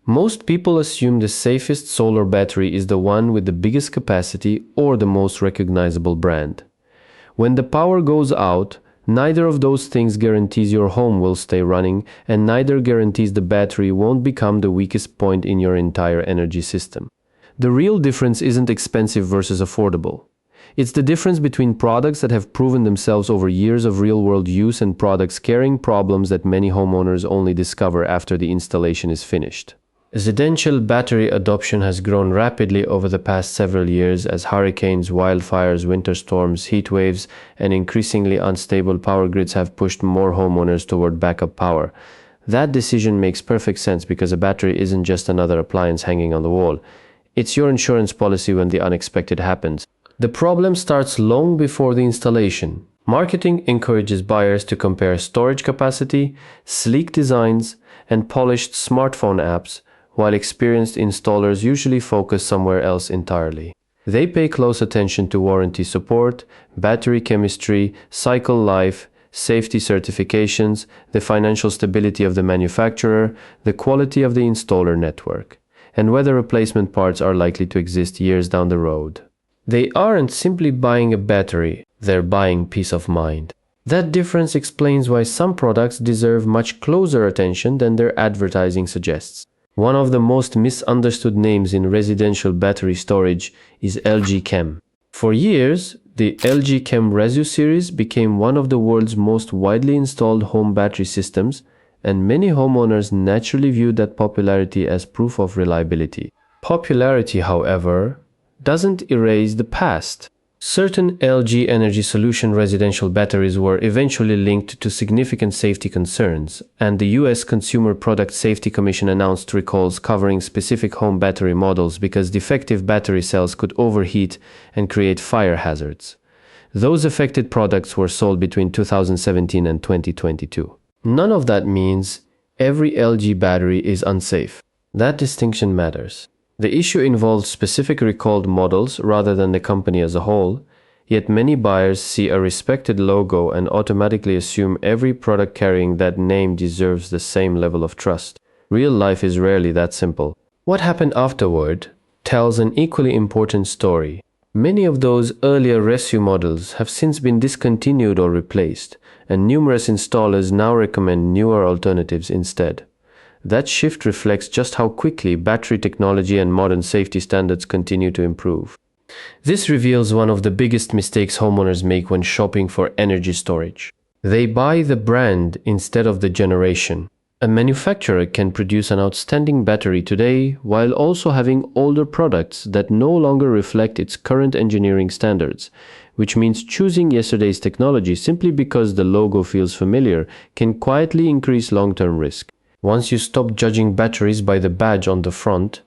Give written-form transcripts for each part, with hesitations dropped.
Most people assume the safest solar battery is the one with the biggest capacity or the most recognizable brand. When the power goes out, neither of those things guarantees your home will stay running, and neither guarantees the battery won't become the weakest point in your entire energy system. The real difference isn't expensive versus affordable. It's the difference between products that have proven themselves over years of real-world use and products carrying problems that many homeowners only discover after the installation is finished. Residential battery adoption has grown rapidly over the past several years as hurricanes, wildfires, winter storms, heat waves, and increasingly unstable power grids have pushed more homeowners toward backup power. That decision makes perfect sense because a battery isn't just another appliance hanging on the wall. It's your insurance policy when the unexpected happens. The problem starts long before the installation. Marketing encourages buyers to compare storage capacity, sleek designs, and polished smartphone apps, while experienced installers usually focus somewhere else entirely. They pay close attention to warranty support, battery chemistry, cycle life, safety certifications, the financial stability of the manufacturer, the quality of the installer network, and whether replacement parts are likely to exist years down the road. They aren't simply buying a battery, they're buying peace of mind. That difference explains why some products deserve much closer attention than their advertising suggests. One of the most misunderstood names in residential battery storage is LG Chem. For years, the LG Chem Resu series became one of the world's most widely installed home battery systems, and many homeowners naturally viewed that popularity as proof of reliability. Popularity, however, doesn't erase the past. Certain LG Energy Solution residential batteries were eventually linked to significant safety concerns, and the US Consumer Product Safety Commission announced recalls covering specific home battery models because defective battery cells could overheat and create fire hazards. Those affected products were sold between 2017 and 2022. None of that means every LG battery is unsafe. That distinction matters. The issue involves specific recalled models rather than the company as a whole, yet many buyers see a respected logo and automatically assume every product carrying that name deserves the same level of trust. Real life is rarely that simple. What happened afterward tells an equally important story. Many of those earlier Resu models have since been discontinued or replaced, and numerous installers now recommend newer alternatives instead. That shift reflects just how quickly battery technology and modern safety standards continue to improve. This reveals one of the biggest mistakes homeowners make when shopping for energy storage. They buy the brand instead of the generation. A manufacturer can produce an outstanding battery today while also having older products that no longer reflect its current engineering standards, which means choosing yesterday's technology simply because the logo feels familiar can quietly increase long-term risk. Once you stop judging batteries by the badge on the front,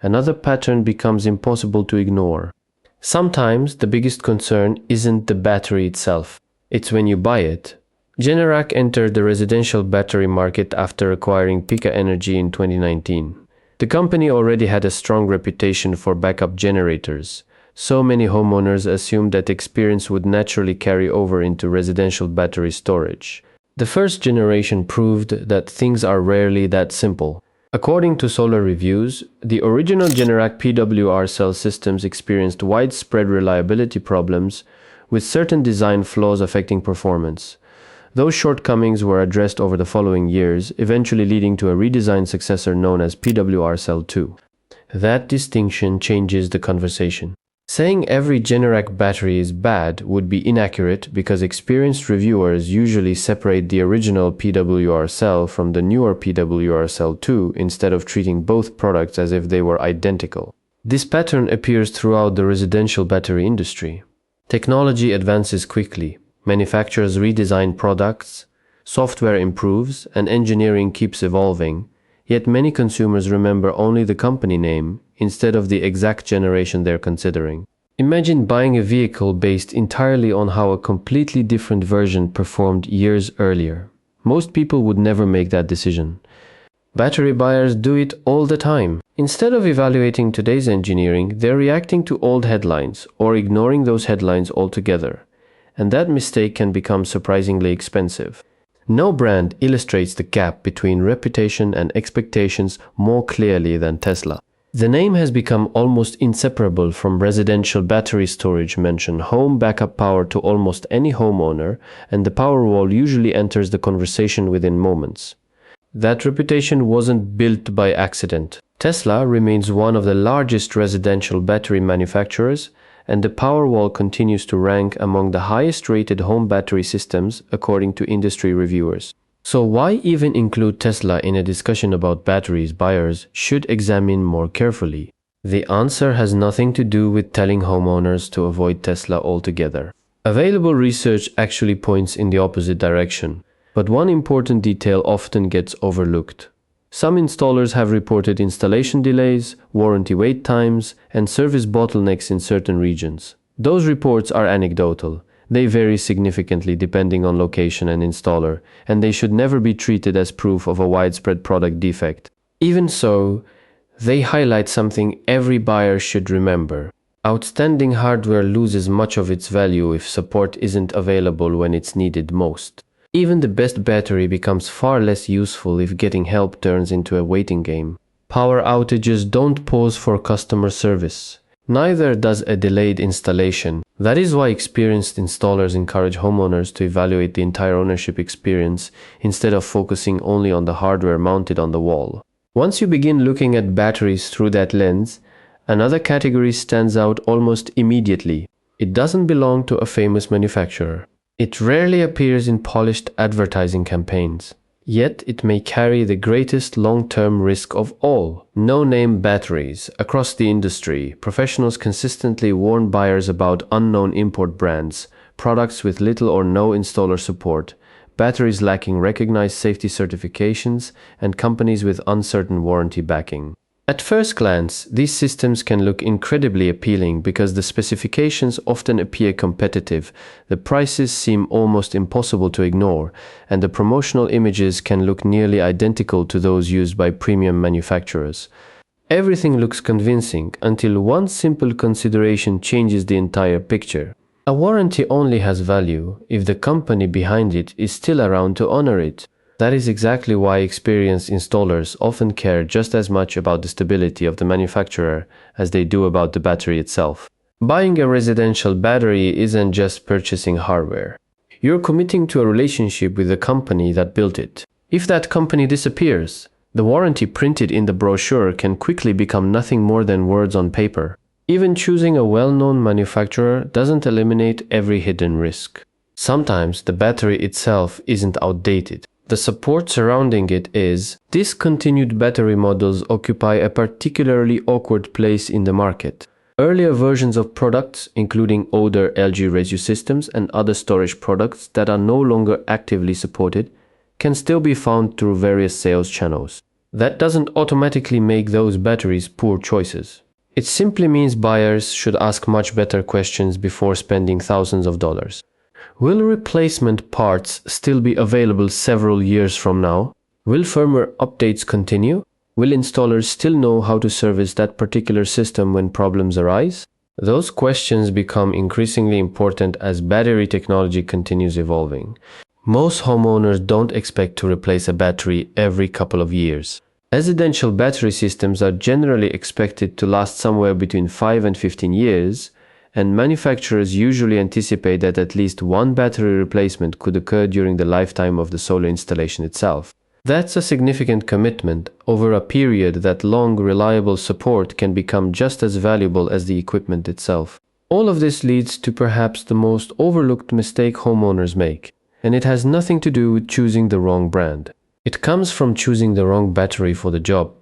another pattern becomes impossible to ignore. Sometimes the biggest concern isn't the battery itself, it's when you buy it. Generac entered the residential battery market after acquiring Pika Energy in 2019. The company already had a strong reputation for backup generators, so many homeowners assumed that experience would naturally carry over into residential battery storage. The first generation proved that things are rarely that simple. According to Solar Reviews, the original Generac PWRcell systems experienced widespread reliability problems, with certain design flaws affecting performance. Those shortcomings were addressed over the following years, eventually leading to a redesigned successor known as PWRcell 2. That distinction changes the conversation. Saying every Generac battery is bad would be inaccurate because experienced reviewers usually separate the original PWRcell from the newer PWRcell 2 instead of treating both products as if they were identical. This pattern appears throughout the residential battery industry. Technology advances quickly, manufacturers redesign products, software improves, and engineering keeps evolving, yet many consumers remember only the company name instead of the exact generation they're considering. Imagine buying a vehicle based entirely on how a completely different version performed years earlier. Most people would never make that decision. Battery buyers do it all the time. Instead of evaluating today's engineering, they're reacting to old headlines or ignoring those headlines altogether. And that mistake can become surprisingly expensive. No brand illustrates the gap between reputation and expectations more clearly than Tesla. The name has become almost inseparable from residential battery storage, mention home backup power to almost any homeowner, and the Powerwall usually enters the conversation within moments. That reputation wasn't built by accident. Tesla remains one of the largest residential battery manufacturers, and the Powerwall continues to rank among the highest-rated home battery systems according to industry reviewers. So why even include Tesla in a discussion about batteries buyers should examine more carefully? The answer has nothing to do with telling homeowners to avoid Tesla altogether. Available research actually points in the opposite direction, but one important detail often gets overlooked. Some installers have reported installation delays, warranty wait times, and service bottlenecks in certain regions. Those reports are anecdotal. They vary significantly depending on location and installer, and they should never be treated as proof of a widespread product defect. Even so, they highlight something every buyer should remember. Outstanding hardware loses much of its value if support isn't available when it's needed most. Even the best battery becomes far less useful if getting help turns into a waiting game. Power outages don't pause for customer service. Neither does a delayed installation. That is why experienced installers encourage homeowners to evaluate the entire ownership experience instead of focusing only on the hardware mounted on the wall. Once you begin looking at batteries through that lens, another category stands out almost immediately. It doesn't belong to a famous manufacturer. It rarely appears in polished advertising campaigns. Yet it may carry the greatest long-term risk of all. No-name batteries. Across the industry, professionals consistently warn buyers about unknown import brands, products with little or no installer support, batteries lacking recognized safety certifications, and companies with uncertain warranty backing. At first glance, these systems can look incredibly appealing because the specifications often appear competitive, the prices seem almost impossible to ignore, and the promotional images can look nearly identical to those used by premium manufacturers. Everything looks convincing until one simple consideration changes the entire picture. A warranty only has value if the company behind it is still around to honor it. That is exactly why experienced installers often care just as much about the stability of the manufacturer as they do about the battery itself. Buying a residential battery isn't just purchasing hardware. You're committing to a relationship with the company that built it. If that company disappears, the warranty printed in the brochure can quickly become nothing more than words on paper. Even choosing a well-known manufacturer doesn't eliminate every hidden risk. Sometimes the battery itself isn't outdated. The support surrounding it is. Discontinued battery models occupy a particularly awkward place in the market. Earlier versions of products, including older LG Resu systems and other storage products that are no longer actively supported, can still be found through various sales channels. That doesn't automatically make those batteries poor choices. It simply means buyers should ask much better questions before spending thousands of dollars. Will replacement parts still be available several years from now? Will firmware updates continue? Will installers still know how to service that particular system when problems arise? Those questions become increasingly important as battery technology continues evolving. Most homeowners don't expect to replace a battery every couple of years. Residential battery systems are generally expected to last somewhere between 5 and 15 years, and manufacturers usually anticipate that at least one battery replacement could occur during the lifetime of the solar installation itself. That's a significant commitment over a period that long, reliable support can become just as valuable as the equipment itself. All of this leads to perhaps the most overlooked mistake homeowners make, and it has nothing to do with choosing the wrong brand. It comes from choosing the wrong battery for the job.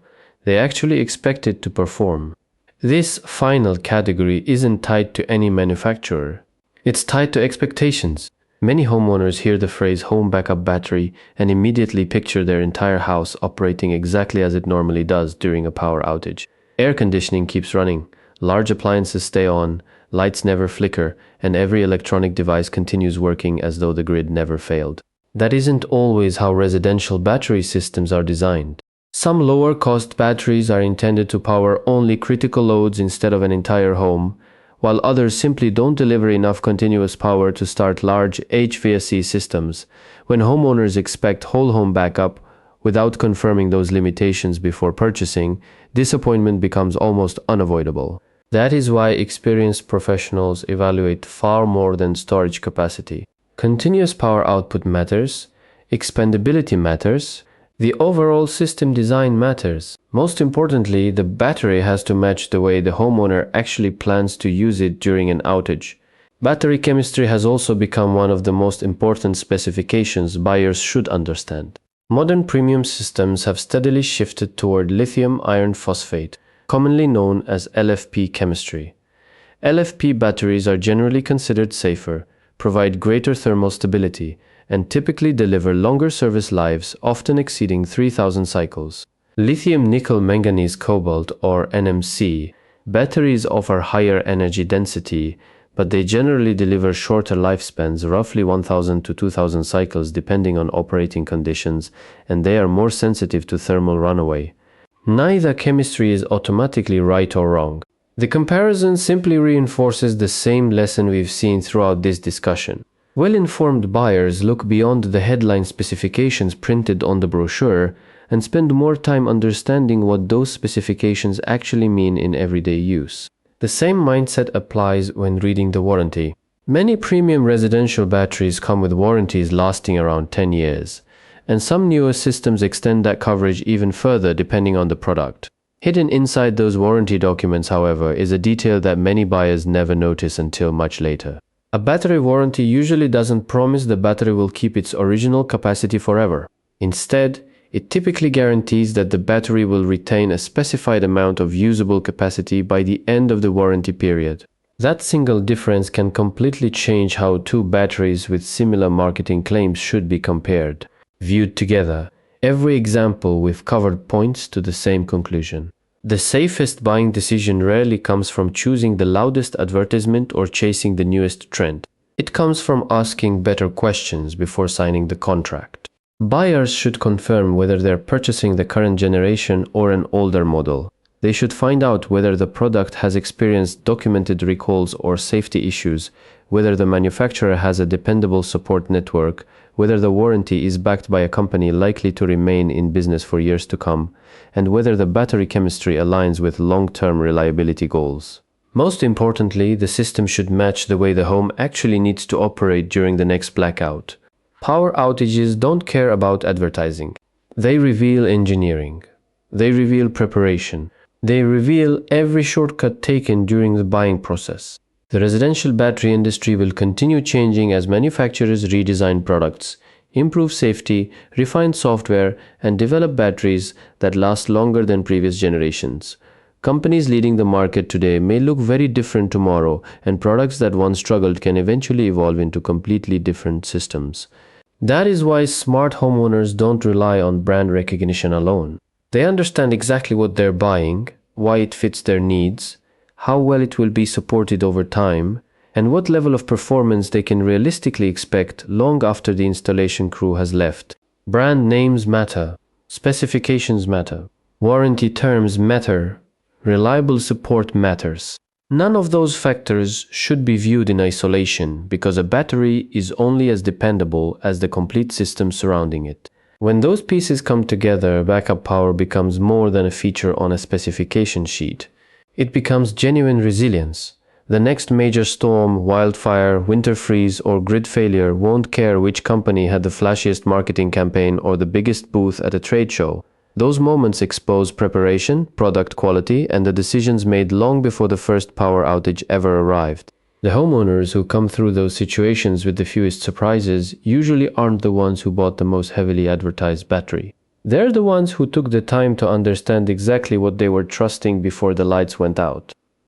They actually expect it to perform. This final category isn't tied to any manufacturer. It's tied to expectations. Many homeowners hear the phrase home backup battery and immediately picture their entire house operating exactly as it normally does during a power outage. Air conditioning keeps running, large appliances stay on, lights never flicker, and every electronic device continues working as though the grid never failed. That isn't always how residential battery systems are designed. Some lower-cost batteries are intended to power only critical loads instead of an entire home, while others simply don't deliver enough continuous power to start large HVAC systems. When homeowners expect whole home backup without confirming those limitations before purchasing, disappointment becomes almost unavoidable. That is why experienced professionals evaluate far more than storage capacity. Continuous power output matters, expandability matters, the overall system design matters. Most importantly, the battery has to match the way the homeowner actually plans to use it during an outage. Battery chemistry has also become one of the most important specifications buyers should understand. Modern premium systems have steadily shifted toward lithium iron phosphate, commonly known as LFP chemistry. LFP batteries are generally considered safer, provide greater thermal stability, and typically deliver longer service lives, often exceeding 3,000 cycles. Lithium nickel manganese cobalt, or NMC, batteries offer higher energy density, but they generally deliver shorter lifespans, roughly 1,000 to 2,000 cycles depending on operating conditions, and they are more sensitive to thermal runaway. Neither chemistry is automatically right or wrong. The comparison simply reinforces the same lesson we've seen throughout this discussion. Well-informed buyers look beyond the headline specifications printed on the brochure and spend more time understanding what those specifications actually mean in everyday use. The same mindset applies when reading the warranty. Many premium residential batteries come with warranties lasting around 10 years, and some newer systems extend that coverage even further depending on the product. Hidden inside those warranty documents, however, is a detail that many buyers never notice until much later. A battery warranty usually doesn't promise the battery will keep its original capacity forever. Instead, it typically guarantees that the battery will retain a specified amount of usable capacity by the end of the warranty period. That single difference can completely change how two batteries with similar marketing claims should be compared. Viewed together, every example we've covered points to the same conclusion. The safest buying decision rarely comes from choosing the loudest advertisement or chasing the newest trend. It comes from asking better questions before signing the contract. Buyers should confirm whether they're purchasing the current generation or an older model. They should find out whether the product has experienced documented recalls or safety issues, whether the manufacturer has a dependable support network, whether the warranty is backed by a company likely to remain in business for years to come, and whether the battery chemistry aligns with long-term reliability goals. Most importantly, the system should match the way the home actually needs to operate during the next blackout. Power outages don't care about advertising. They reveal engineering. They reveal preparation. They reveal every shortcut taken during the buying process. The residential battery industry will continue changing as manufacturers redesign products, improve safety, refine software, and develop batteries that last longer than previous generations. Companies leading the market today may look very different tomorrow, and products that once struggled can eventually evolve into completely different systems. That is why smart homeowners don't rely on brand recognition alone. They understand exactly what they're buying, why it fits their needs, how well it will be supported over time, and what level of performance they can realistically expect long after the installation crew has left. Brand names matter, specifications matter, warranty terms matter, reliable support matters. None of those factors should be viewed in isolation because a battery is only as dependable as the complete system surrounding it. When those pieces come together, backup power becomes more than a feature on a specification sheet. It becomes genuine resilience. The next major storm, wildfire, winter freeze, or grid failure won't care which company had the flashiest marketing campaign or the biggest booth at a trade show. Those moments expose preparation, product quality, and the decisions made long before the first power outage ever arrived. The homeowners who come through those situations with the fewest surprises usually aren't the ones who bought the most heavily advertised battery. They're the ones who took the time to understand exactly what they were trusting before the lights went out.